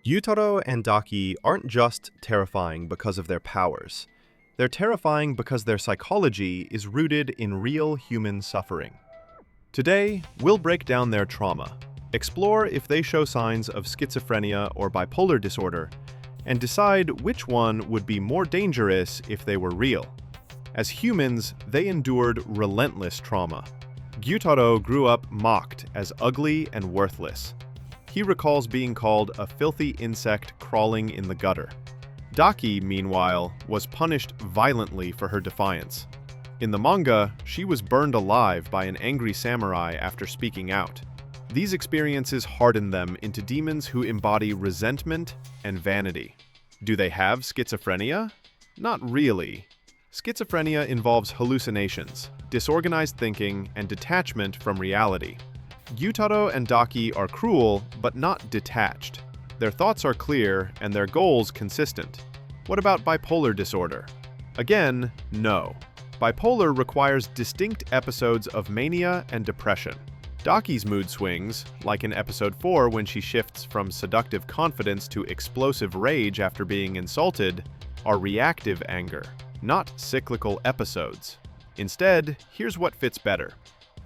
Gyutaro and Daki aren't just terrifying because of their powers. They're terrifying because their psychology is rooted in real human suffering. Today, we'll break down their trauma, explore if they show signs of schizophrenia or bipolar disorder, and decide which one would be more dangerous if they were real. As humans, they endured relentless trauma. Gyutaro grew up mocked as ugly and worthless. He recalls being called a filthy insect crawling in the gutter. Daki, meanwhile, was punished violently for her defiance. In the manga, she was burned alive by an angry samurai after speaking out. These experiences hardened them into demons who embody resentment and vanity. Do they have schizophrenia? Not really. Schizophrenia involves hallucinations, disorganized thinking, and detachment from reality. Gyutaro and Daki are cruel, but not detached. Their thoughts are clear, and their goals consistent. What about bipolar disorder? Again, no. Bipolar requires distinct episodes of mania and depression. Daki's mood swings, like in episode 4 when she shifts from seductive confidence to explosive rage after being insulted, are reactive anger, not cyclical episodes. Instead, here's what fits better.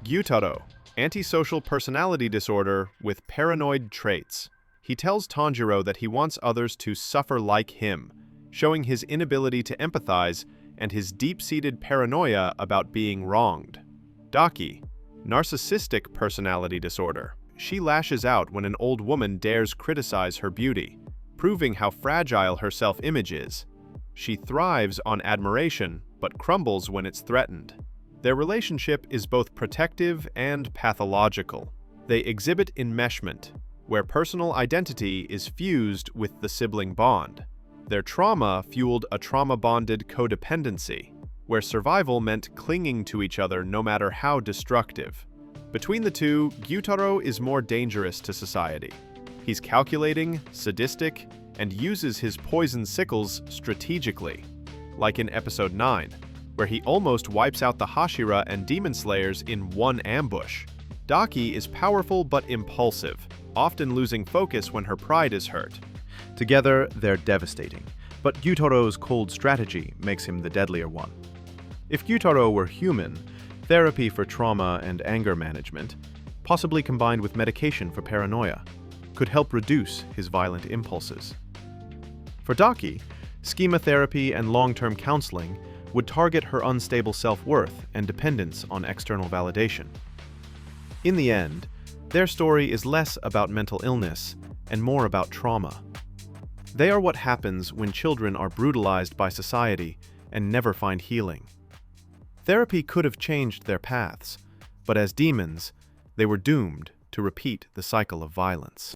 Gyutaro, antisocial personality disorder with paranoid traits. He tells Tanjiro that he wants others to suffer like him, showing his inability to empathize and his deep-seated paranoia about being wronged. Daki, narcissistic personality disorder. She lashes out when an old woman dares criticize her beauty, proving how fragile her self-image is. She thrives on admiration, but crumbles when it's threatened. Their relationship is both protective and pathological. They exhibit enmeshment, where personal identity is fused with the sibling bond. Their trauma fueled a trauma-bonded codependency, where survival meant clinging to each other no matter how destructive. Between the two, Gyutaro is more dangerous to society. He's calculating, sadistic, and uses his poison sickles strategically, like in episode 9, where he almost wipes out the Hashira and Demon Slayers in one ambush. Daki is powerful but impulsive, often losing focus when her pride is hurt. Together, they're devastating, but Gyutaro's cold strategy makes him the deadlier one. If Gyutaro were human, therapy for trauma and anger management, possibly combined with medication for paranoia, could help reduce his violent impulses. For Daki, schema therapy and long-term counseling would target her unstable self-worth and dependence on external validation. In the end, their story is less about mental illness and more about trauma. They are what happens when children are brutalized by society and never find healing. Therapy could have changed their paths, but as demons, they were doomed to repeat the cycle of violence.